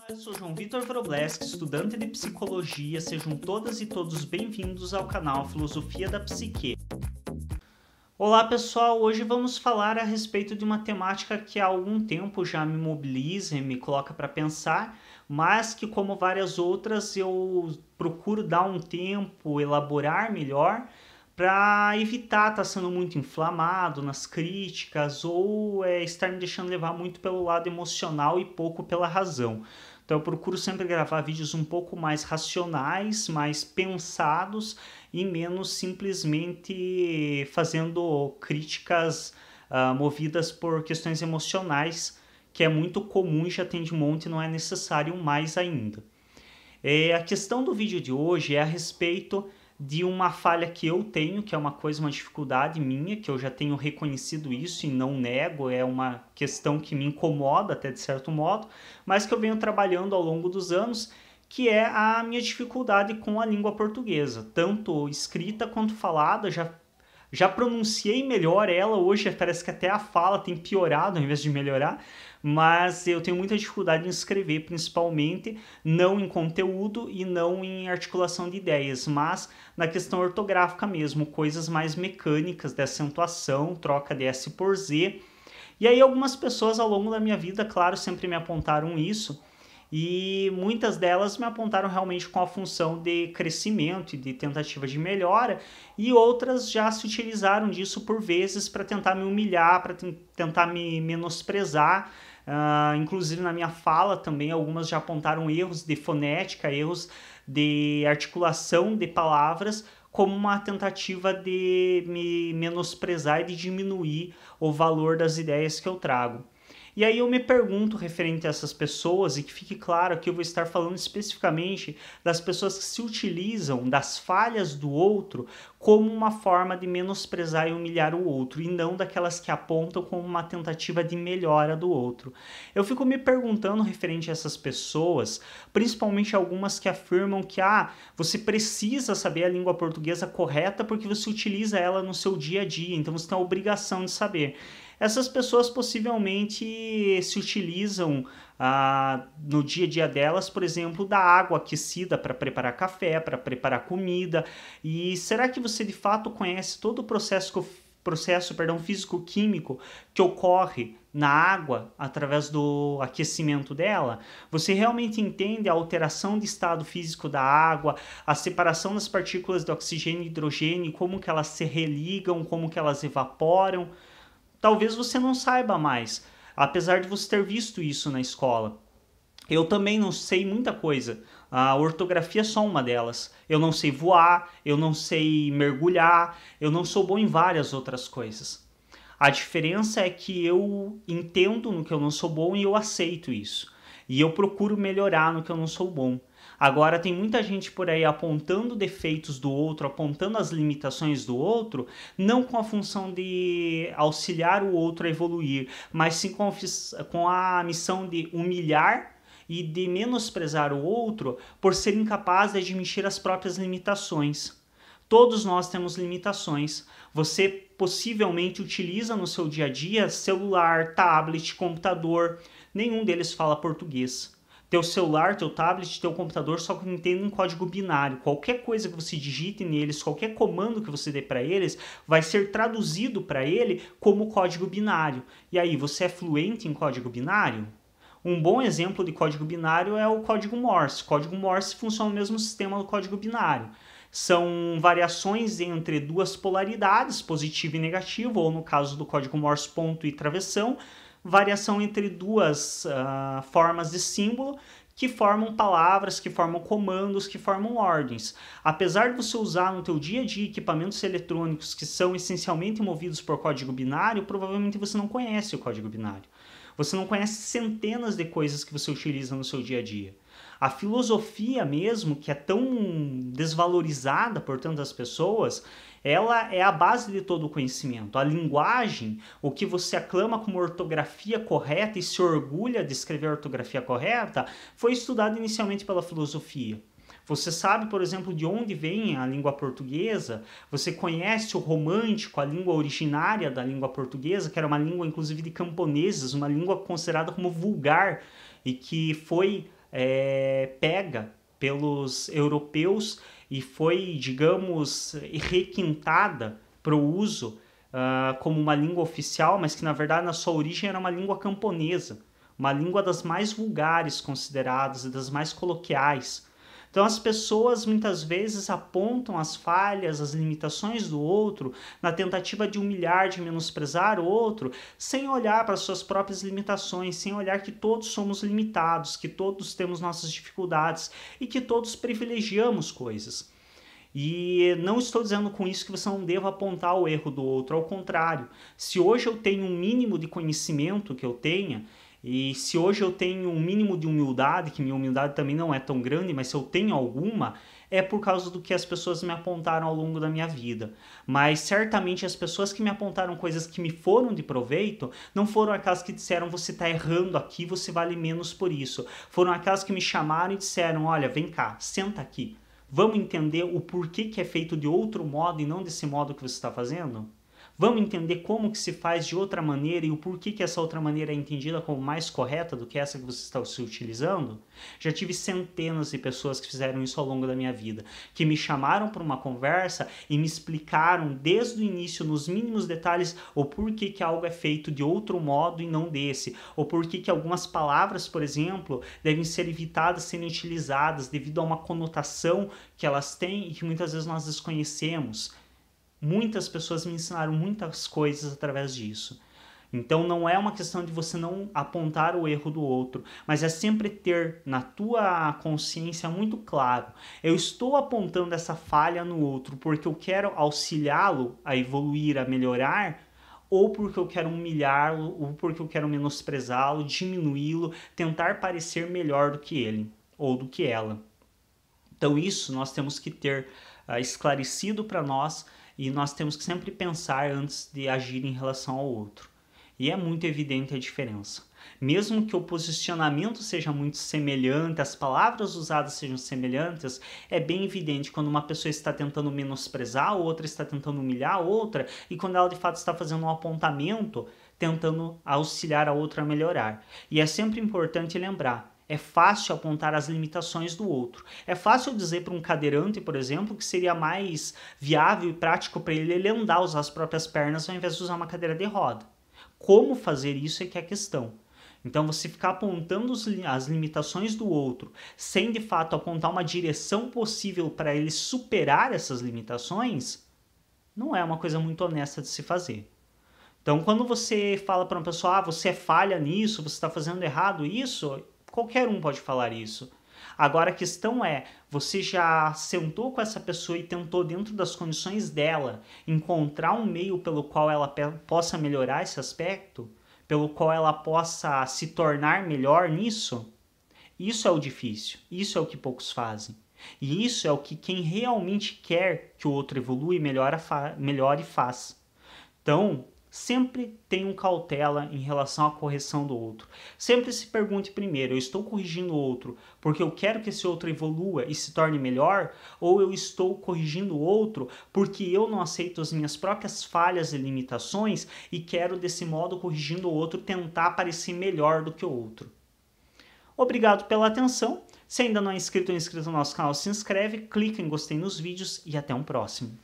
Eu sou João Vitor Wrobleski, estudante de psicologia. Sejam todas e todos bem-vindos ao canal Filosofia da Psique. Olá pessoal, hoje vamos falar a respeito de uma temática que há algum tempo já me mobiliza e me coloca para pensar, mas que, como várias outras, eu procuro dar um tempo, elaborar melhor, para evitar estar sendo muito inflamado nas críticas ou estar me deixando levar muito pelo lado emocional e pouco pela razão. Então eu procuro sempre gravar vídeos um pouco mais racionais, mais pensados e menos simplesmente fazendo críticas movidas por questões emocionais, que é muito comum e já tem de monte e não é necessário mais ainda. A questão do vídeo de hoje é a respeito de uma falha que eu tenho, que é uma dificuldade minha, que eu já tenho reconhecido isso e não nego, é uma questão que me incomoda até de certo modo, mas que eu venho trabalhando ao longo dos anos, que é a minha dificuldade com a língua portuguesa, tanto escrita quanto falada. Já pronunciei melhor ela, hoje parece que até a fala tem piorado ao invés de melhorar, mas eu tenho muita dificuldade em escrever, principalmente não em conteúdo e não em articulação de ideias, mas na questão ortográfica mesmo, coisas mais mecânicas de acentuação, troca de S por Z. E aí algumas pessoas ao longo da minha vida, claro, sempre me apontaram isso, e muitas delas me apontaram realmente com a função de crescimento e de tentativa de melhora, e outras já se utilizaram disso por vezes para tentar me humilhar, para tentar me menosprezar. Inclusive na minha fala também algumas já apontaram erros de fonética, erros de articulação de palavras, como uma tentativa de me menosprezar e de diminuir o valor das ideias que eu trago. E aí eu me pergunto referente a essas pessoas, e que fique claro que eu vou estar falando especificamente das pessoas que se utilizam das falhas do outro como uma forma de menosprezar e humilhar o outro, e não daquelas que apontam como uma tentativa de melhora do outro. Eu fico me perguntando referente a essas pessoas, principalmente algumas que afirmam que você precisa saber a língua portuguesa correta porque você utiliza ela no seu dia a dia, então você tem a obrigação de saber. Essas pessoas possivelmente se utilizam no dia a dia delas, por exemplo, da água aquecida para preparar café, para preparar comida. E será que você de fato conhece todo o processo físico-químico que ocorre na água através do aquecimento dela? Você realmente entende a alteração de estado físico da água, a separação das partículas de oxigênio e hidrogênio, como que elas se religam, como que elas evaporam? Talvez você não saiba mais, apesar de você ter visto isso na escola. Eu também não sei muita coisa. A ortografia é só uma delas. Eu não sei voar, eu não sei mergulhar, eu não sou bom em várias outras coisas. A diferença é que eu entendo no que eu não sou bom e eu aceito isso. E eu procuro melhorar no que eu não sou bom. Agora tem muita gente por aí apontando defeitos do outro, apontando as limitações do outro, não com a função de auxiliar o outro a evoluir, mas sim com a missão de humilhar e de menosprezar o outro por ser incapaz de admitir as próprias limitações. Todos nós temos limitações. Você possivelmente utiliza no seu dia a dia celular, tablet, computador. Nenhum deles fala português. Teu celular, teu tablet, teu computador só entendem em código binário. Qualquer coisa que você digite neles, qualquer comando que você dê para eles, vai ser traduzido para ele como código binário. E aí, você é fluente em código binário? Um bom exemplo de código binário é o código Morse. O código Morse funciona no mesmo sistema do código binário. São variações entre duas polaridades, positivo e negativo, ou no caso do código Morse, ponto e travessão, variação entre duas formas de símbolo que formam palavras, que formam comandos, que formam ordens. Apesar de você usar no teu dia a dia equipamentos eletrônicos que são essencialmente movidos por código binário, provavelmente você não conhece o código binário. Você não conhece centenas de coisas que você utiliza no seu dia a dia. A filosofia mesmo, que é tão desvalorizada por tantas pessoas, ela é a base de todo o conhecimento. A linguagem, o que você aclama como ortografia correta e se orgulha de escrever a ortografia correta, foi estudado inicialmente pela filosofia. Você sabe, por exemplo, de onde vem a língua portuguesa? Você conhece o romântico, a língua originária da língua portuguesa, que era uma língua, inclusive, de camponeses, uma língua considerada como vulgar e que foi pega pelos europeus e foi, digamos, requintada para o uso como uma língua oficial, mas que, na verdade, na sua origem era uma língua camponesa, uma língua das mais vulgares consideradas e das mais coloquiais. Então as pessoas muitas vezes apontam as falhas, as limitações do outro na tentativa de humilhar, de menosprezar o outro, sem olhar para suas próprias limitações, sem olhar que todos somos limitados, que todos temos nossas dificuldades e que todos privilegiamos coisas. E não estou dizendo com isso que você não deva apontar o erro do outro, ao contrário. Se hoje eu tenho um mínimo de conhecimento que eu tenha, e se hoje eu tenho um mínimo de humildade, que minha humildade também não é tão grande, mas se eu tenho alguma, é por causa do que as pessoas me apontaram ao longo da minha vida. Mas certamente as pessoas que me apontaram coisas que me foram de proveito, não foram aquelas que disseram você está errando aqui, você vale menos por isso. Foram aquelas que me chamaram e disseram, olha, vem cá, senta aqui. Vamos entender o porquê que é feito de outro modo e não desse modo que você está fazendo? Vamos entender como que se faz de outra maneira e o porquê que essa outra maneira é entendida como mais correta do que essa que você está se utilizando? Já tive centenas de pessoas que fizeram isso ao longo da minha vida, que me chamaram para uma conversa e me explicaram desde o início, nos mínimos detalhes, o porquê que algo é feito de outro modo e não desse, ou porquê que algumas palavras, por exemplo, devem ser evitadas serem utilizadas devido a uma conotação que elas têm e que muitas vezes nós desconhecemos. Muitas pessoas me ensinaram muitas coisas através disso. Então não é uma questão de você não apontar o erro do outro, mas é sempre ter na tua consciência muito claro, eu estou apontando essa falha no outro porque eu quero auxiliá-lo a evoluir, a melhorar, ou porque eu quero humilhá-lo, ou porque eu quero menosprezá-lo, diminuí-lo, tentar parecer melhor do que ele ou do que ela. Então isso nós temos que ter esclarecido para nós e nós temos que sempre pensar antes de agir em relação ao outro. E é muito evidente a diferença. Mesmo que o posicionamento seja muito semelhante, as palavras usadas sejam semelhantes, é bem evidente quando uma pessoa está tentando menosprezar a outra, está tentando humilhar a outra, e quando ela de fato está fazendo um apontamento, tentando auxiliar a outra a melhorar. E é sempre importante lembrar, é fácil apontar as limitações do outro. É fácil dizer para um cadeirante, por exemplo, que seria mais viável e prático para ele andar, usar as próprias pernas ao invés de usar uma cadeira de roda. Como fazer isso é que é a questão. Então você ficar apontando as limitações do outro, sem de fato apontar uma direção possível para ele superar essas limitações, não é uma coisa muito honesta de se fazer. Então quando você fala para uma pessoa, você é falha nisso, você está fazendo errado isso, qualquer um pode falar isso. Agora a questão é, você já sentou com essa pessoa e tentou dentro das condições dela encontrar um meio pelo qual ela possa melhorar esse aspecto? Pelo qual ela possa se tornar melhor nisso? Isso é o difícil, isso é o que poucos fazem. E isso é o que quem realmente quer que o outro evolua e melhore faz. Então, sempre tenham cautela em relação à correção do outro. Sempre se pergunte primeiro, eu estou corrigindo o outro porque eu quero que esse outro evolua e se torne melhor? Ou eu estou corrigindo o outro porque eu não aceito as minhas próprias falhas e limitações e quero desse modo, corrigindo o outro, tentar parecer melhor do que o outro? Obrigado pela atenção. Se ainda não é inscrito ou inscrito no nosso canal, se inscreve, clica em gostei nos vídeos e até um próximo.